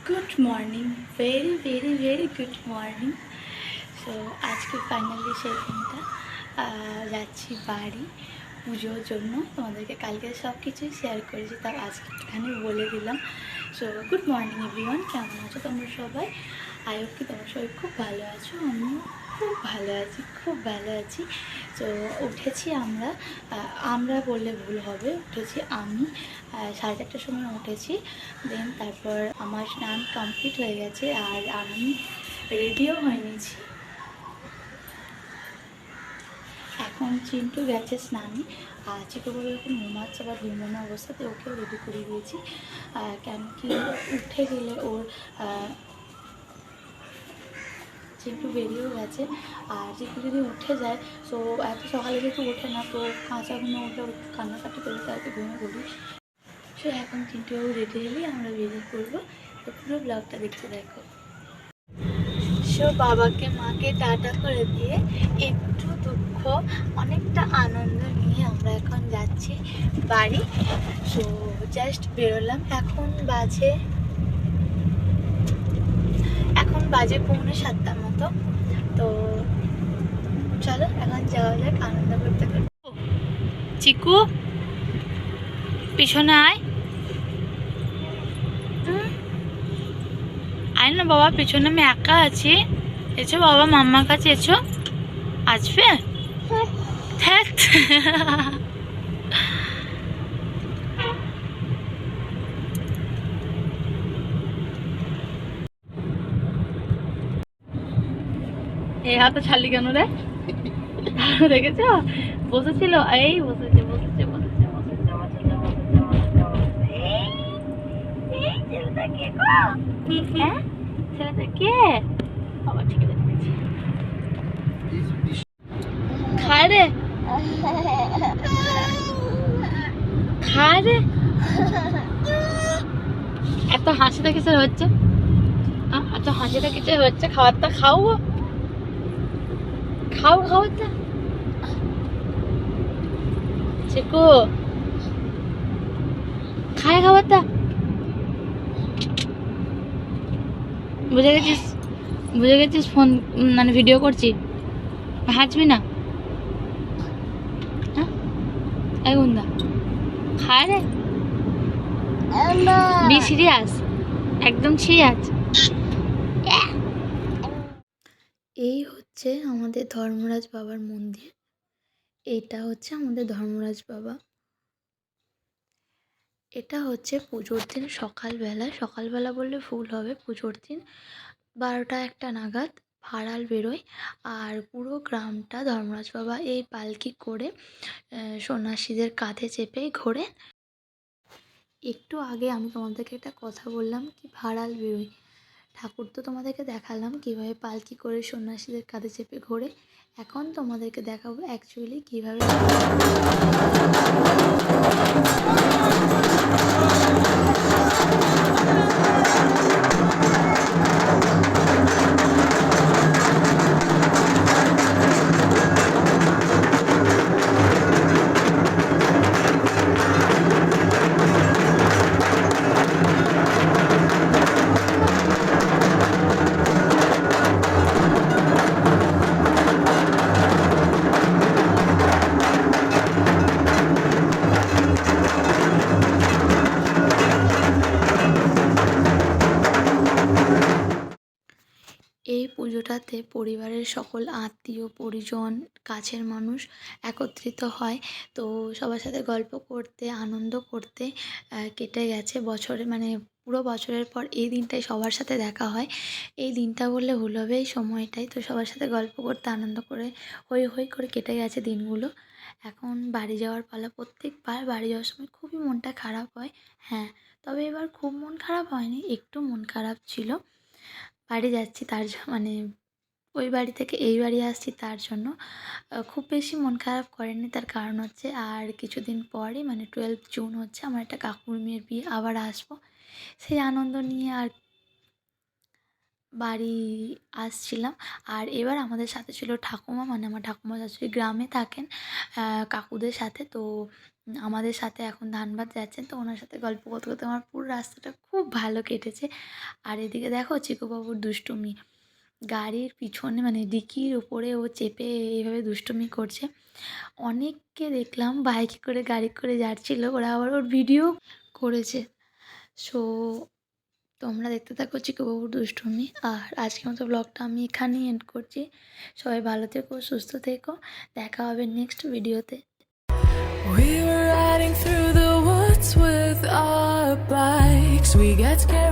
Good morning, very very very good morning. So আজকে finally সেই দিনটা যাচ্ছি বাড়ি পুজোর জন্য। তোমাদেরকে কালকে সব কিছুই শেয়ার করেছি, তাও আজকে একটুখানি বলে দিলাম। সো গুড মর্নিং এভরিওয়ান, কেমন আছো তোমরা সবাই? আই হোপ কি তোমরা সবাই খুব ভালো আছো। আমিও খুব ভালো আছি, খুব ভালো আছি। তো উঠেছি আমরা বললে ভুল হবে, উঠেছি আমি 4:30টার সময় উঠেছি। দেন তারপর আমার স্নান কমপ্লিট হয়ে গেছে আর আমি রেডিও হয়ে নিয়েছি। এখন চিন্টু গেছে স্নানে, আর চিকুগুলো এখন ঘুমাচ্ছে বা ঘুমানো অবস্থাতে ওকেও রেডি করে দিয়েছি। কেন কি উঠে গেলে ওর চিন্টু বেরিয়েও গেছে, আর চিকু যদি উঠে যায়, সো এত সকালে যেহেতু ওঠে না, তো কাঁচা ঘুমে উঠে একটু কান্নাকাটি করে তাকে ঘুমে পড়ি। সো এখন চিন্টু রেডি হলেই আমরা বেরিয়ে পড়বো। তো পুরো ব্লগটা দেখতে দেখো। সো বাবাকে মাকে টাটা করে দিয়ে একটু দুঃখ অনেকটা আনন্দ নিয়ে আমরা এখন যাচ্ছি বাড়ি। সো জাস্ট বেরোলাম, এখন বাজে 6:45 মতো। তো চলো এখন যাওয়া যাক, আনন্দ করতে করতে। চিকু পিছনে আয়, আয় না বাবা, পিছনে আমি একা আছি। এসো বাবা, মাম্মার কাছে এসো। আসবে? ধ্যাৎ। এই হাতে ছাড়লি কেন রে? দেখেছ, বসেছিল, এই বসেছে বসেছে বসেছে বসেছে বসেছে বসেছে বসেছে। এই ছেলেটা কে গো? হ্যাঁ, ছেলেটা কে? বাবা ঠিক আছে, খায় রে, খায় রে। এত হাসিটা কিসের হচ্ছে? এত হাসিটা কিসের হচ্ছে? খাবারটা খাও, খাও খাবারটা। চিকু খায় খাবারটা? বুঝে গেছিস, বুঝে গেছিস ফোন মানে ভিডিও করছি, হাসবি না। হ্যাঁ, এই গুন্দা খায় রে, বি সিরিয়াস, একদম সিরিয়াস। এই হচ্ছে আমাদের ধর্মরাজ বাবার মন্দির। এইটা হচ্ছে আমাদের ধর্মরাজ বাবা। এটা হচ্ছে পুজোর দিন সকালবেলা বললে ভুল হবে, পুজোর দিন 12টা-1টা নাগাদ ভাড়াল বেরোয়, আর পুরো গ্রামটা ধর্মরাজ বাবা এই পালকি করে সন্ন্যাসীদের কাঁধে চেপে ঘোরে। একটু আগে আমি তোমাদেরকে একটা কথা বললাম কি ভাড়াল বেরোয়, ঠাকুর তো তোমাদেরকে দেখালাম কীভাবে পালকি করে সন্ন্যাসীদের কাঁধে চেপে ঘোরে। এখন তোমাদেরকে দেখাবো অ্যাকচুয়ালি কীভাবে। এই পুজোটাতে পরিবারের সকল আত্মীয় পরিজন কাছের মানুষ একত্রিত হয়। তো সবার সাথে গল্প করতে আনন্দ করতে কেটে গেছে বছরে, মানে পুরো বছরের পর এই দিনটাই সবার সাথে দেখা হয়। এই দিনটা বললে ভুল হবে, এই সময়টাই তো সবার সাথে গল্প করতে আনন্দ করে হই হই করে কেটে গেছে দিনগুলো। এখন বাড়ি যাওয়ার পালা। প্রত্যেকবার বাড়ি যাওয়ার সময় খুবই মনটা খারাপ হয়। হ্যাঁ, তবে এবার খুব মন খারাপ হয়নি, একটু মন খারাপ ছিল। বাড়ি যাচ্ছি মানে ওই বাড়ি থেকে এই বাড়ি আসছি তার জন্য খুব বেশি মন খারাপ করেনি। তার কারণ হচ্ছে আর কিছুদিন পরই মানে 12 জুন হচ্ছে আমার একটা কাকুর মেয়ের বিয়ে, আবার আসবো। সেই আনন্দ নিয়ে আর বাড়ি আসছিলাম। আর এবার আমাদের সাথে ছিল ঠাকুমা, মানে আমার ঠাকুমা শাশুড়ি গ্রামে থাকেন কাকুদের সাথে। তো আমাদের সাথে এখন ধানবাদ যাচ্ছেন। তো ওনার সাথে গল্প করতে, করতে আমার পুরো রাস্তাটা খুব ভালো কেটেছে। আর এদিকে দেখো চিকু বাবুর দুষ্টুমি। গাড়ির পিছনে মানে ডিকির উপরে ও চেপে এইভাবে দুষ্টুমি করছে। অনেককে দেখলাম বাইকে করে, গাড়ি করে যাচ্ছিল। ওরা আবার ওর ভিডিও করেছে। সো তোমরা দেখতে থাকো চিকু বাবুর দুষ্টুমি। আর আজকের মতো ব্লগটা আমি এখানেই এন্ড করছি। সবাই ভালো থেকো, সুস্থ থেকো। দেখা হবে নেক্সট ভিডিওতে। We were riding through the woods with our bikes. We got scared.